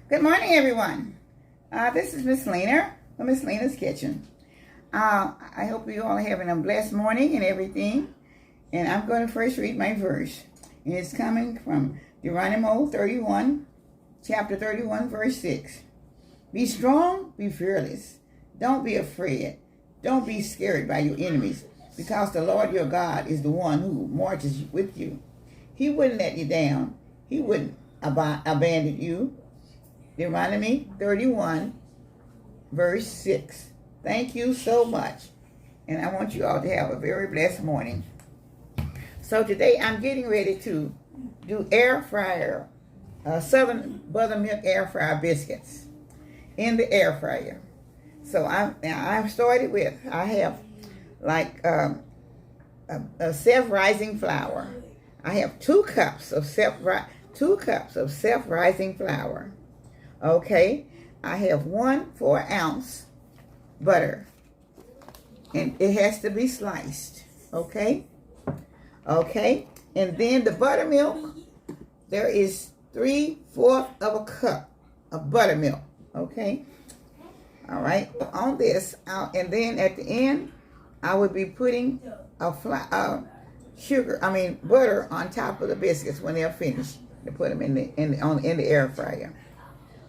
Good morning, everyone. This is Miss Lena from Miss Lena's Kitchen. I hope you all are having a blessed morning and everything. And I'm going to first read my verse. And it's coming from Deuteronomy 31, chapter 31, verse 6. Be strong, be fearless. Don't be afraid. Don't be scared by your enemies, because the Lord your God is the one who marches with you. He wouldn't let you down. He wouldn't abandon you. Deuteronomy 31, verse 6. Thank you so much. And I want you all to have a very blessed morning. So today I'm getting ready to do air fryer, Southern Buttermilk air fryer biscuits in the air fryer. So I've started with, I have like a self-rising flour. I have 2 cups of self-rising flour. Okay, I have 1 4-ounce butter, and it has to be sliced. Okay, and then the buttermilk. There is 3/4 of a cup of buttermilk. Okay, all right. On this, and then at the end, I would be putting butter on top of the biscuits when they're finished. To put them in the air fryer.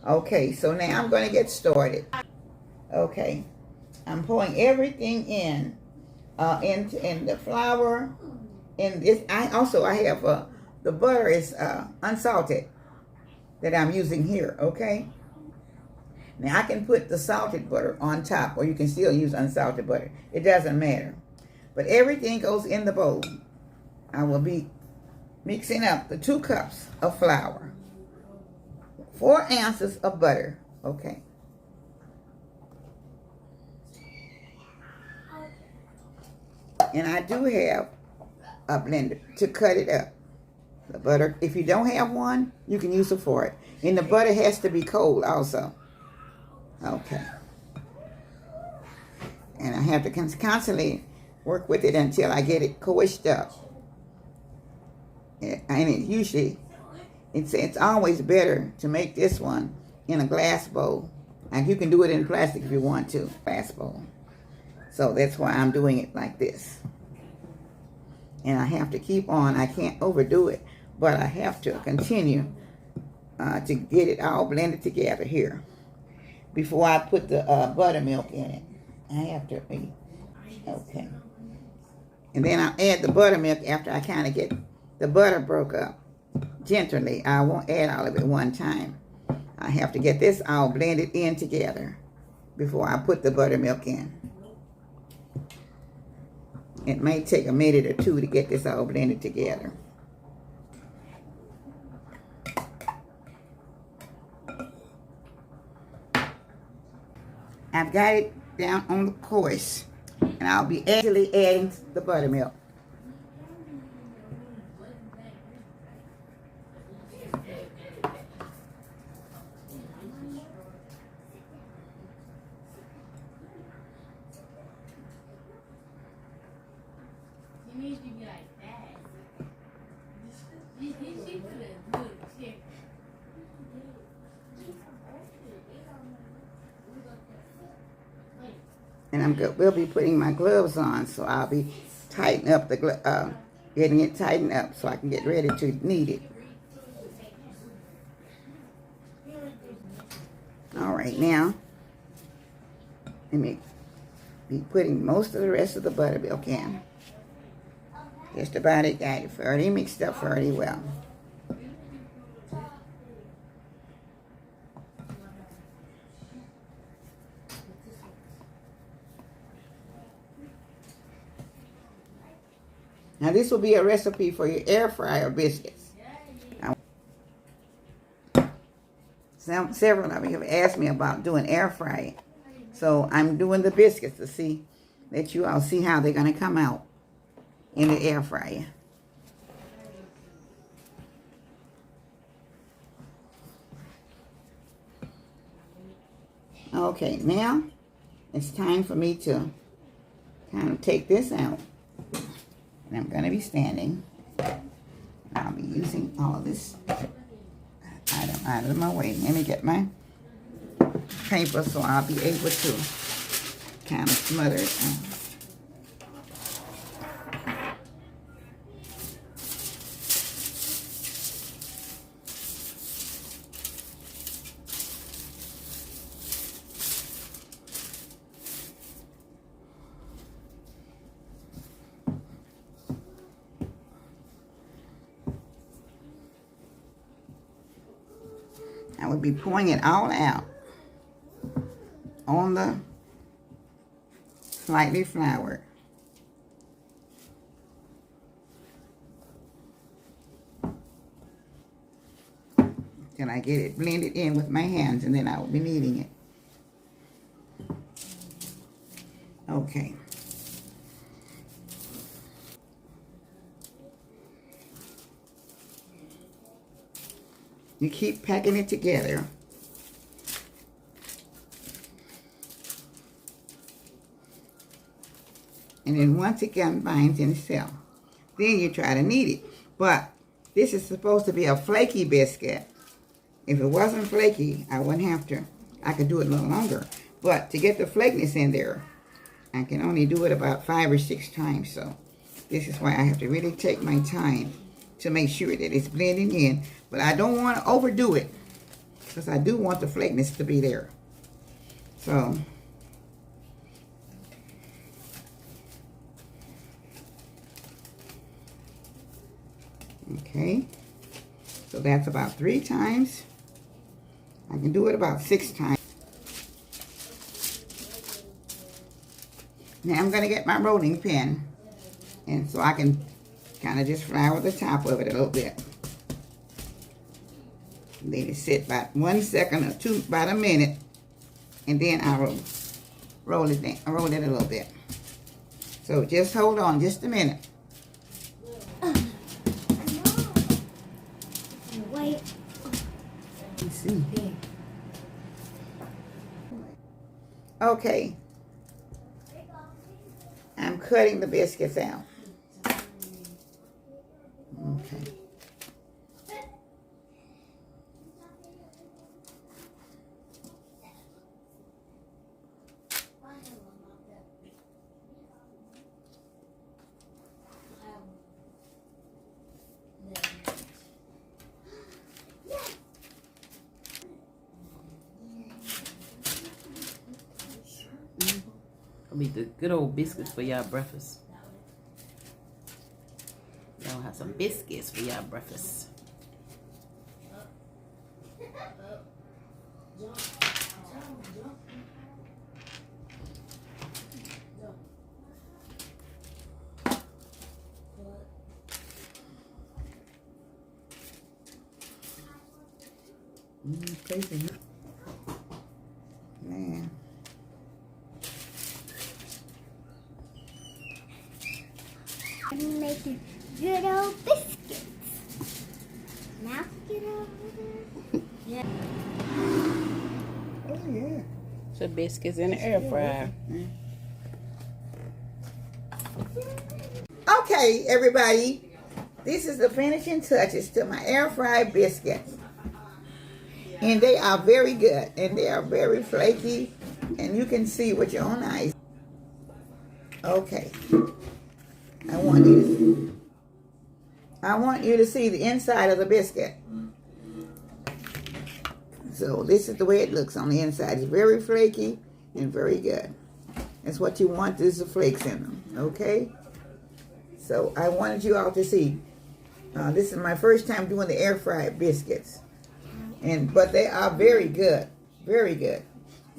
Okay, so now I'm going to get started. Okay, I'm pouring everything in the flour. And this, I have the butter is unsalted that I'm using here. Okay. Now I can put the salted butter on top, or you can still use unsalted butter. It doesn't matter. But everything goes in the bowl. I will be mixing up the 2 cups of flour, 4 ounces of butter. Okay. And I do have a blender to cut it up. The butter, if you don't have one, you can use a fork. And the butter has to be cold also. Okay. And I have to constantly work with it until I get it coarse up. And it's always better to make this one in a glass bowl. And you can do it in plastic if you want to, glass bowl. So that's why I'm doing it like this. And I have to keep on. I can't overdo it, but I have to continue to get it all blended together here before I put the buttermilk in it. I have to be, okay. And then I'll add the buttermilk after I kind of get the butter broke up gently. I won't add all of it one time. I have to get this all blended in together before I put the buttermilk in. It may take a minute or 2 to get this all blended together. I've got it down on the coarse, and I'll be actually adding the buttermilk. And we'll be putting my gloves on, so I'll be tightening up getting it tightened up so I can get ready to knead it. All right, now let me be putting most of the rest of the buttermilk in. Just about it, got it fairly mixed up fairly well. Now this will be a recipe for your air fryer biscuits. Several of you have asked me about doing air frying. So I'm doing the biscuits to let you all see how they're going to come out in the air fryer. Okay, now it's time for me to kind of take this out. And I'm going to be standing. I'll be using all of this item. out of my way. Let me get my paper so I'll be able to kind of smother it. I would be pouring it all out on the slightly floured. Till I get it blended in with my hands, and then I will be kneading it. Okay. You keep packing it together. And then once it binds in itself, then you try to knead it. But this is supposed to be a flaky biscuit. If it wasn't flaky, I wouldn't have to. I could do it a little longer. But to get the flakiness in there, I can only do it about 5 or 6 times. So this is why I have to really take my time to make sure that it's blending in. But I don't want to overdo it, because I do want the flakiness to be there. So okay, so that's about 3 times. I can do it about 6 times. Now I'm going to get my rolling pin, and so I can kind of just flour the top of it a little bit. Let it sit about 1 second or 2, about a minute, and then I will roll it a little bit. So just hold on just a minute. Wait. Let's see. Okay. I'm cutting the biscuits out. Okay. Be the good old biscuits for y'all breakfast. Y'all have some biscuits for y'all breakfast. Crazy. Man. I'm making good old biscuits. Now get over there. Yeah. Oh yeah. So biscuits in the air fryer. Okay, everybody. This is the finishing touches to my air fried biscuits. And they are very good. And they are very flaky. And you can see with your own eyes. Okay. I want you to see the inside of the biscuit. So this is the way it looks on the inside. It's very flaky and very good. That's what you want. There's the flakes in them. Okay? So I wanted you all to see. This is my first time doing the air fried biscuits. But they are very good. Very good.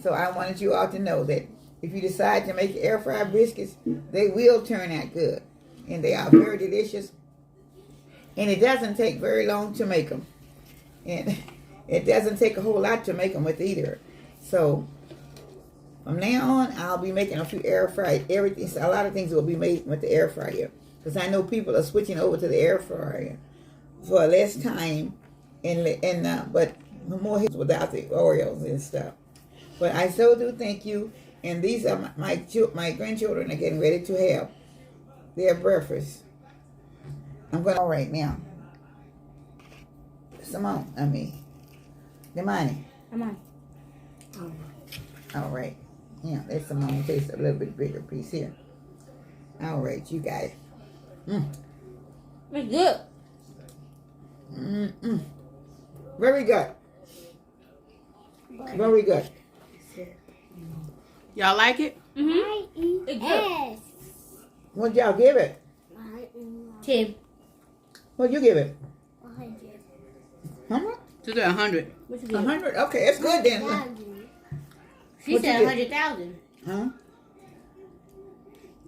So I wanted you all to know that if you decide to make air fried biscuits, they will turn out good. And they are very delicious. And it doesn't take very long to make them. And it doesn't take a whole lot to make them with either. So from now on, I'll be making a few air fried everything. So a lot of things will be made with the air fryer. Because I know people are switching over to the air fryer for less time but more without the Oreos and stuff. But I so do thank you. And these are my grandchildren are getting ready to have their breakfast. I'm going to right now. Simone, The money. Come on. All right. Yeah, that's the mom taste a little bit bigger piece here. All right, you guys. It's good. Very good. Very good. Y'all like it? Mm-hmm. It's good. What y'all give it? 10. What you give it? How much? To the 100. What's it 100. Okay, it's good then. She What you said get? 100,000. Huh?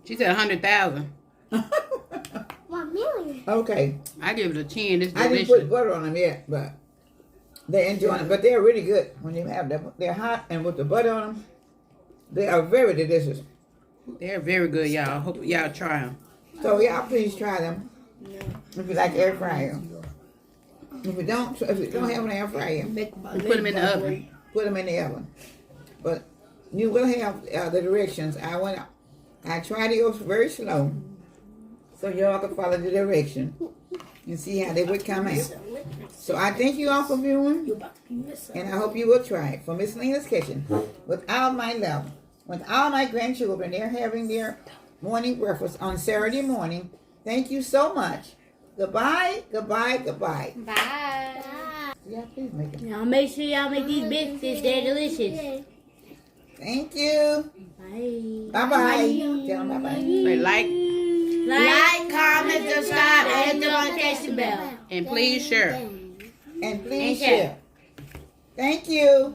She said 100,000. 1 million. Okay. I give it a 10. It's I didn't delicious. put butter on them yet, but they're enjoying it. But they're really good when you have them. They're hot and with the butter on them, they are very delicious. They're very good, y'all. Hope y'all try them. So y'all please try them if you like air fryer. If you don't have an air fryer, Put them in the oven. put them in the oven. But you will have the directions. I try to go very slow so y'all can follow the direction and see how they would come out. So I thank you all for viewing, and I hope you will try it. For Miss Lena's Kitchen, with all my love, with all my grandchildren, they're having their morning breakfast on Saturday morning. Thank you so much. Goodbye, goodbye, goodbye. Bye. Yeah, please make it. Now make sure y'all make these biscuits. They're delicious. Thank you. Bye. Bye-bye. Tell them bye-bye. But Like, comment, subscribe, and hit the notification bell. and please share. And please And share. share. Thank you.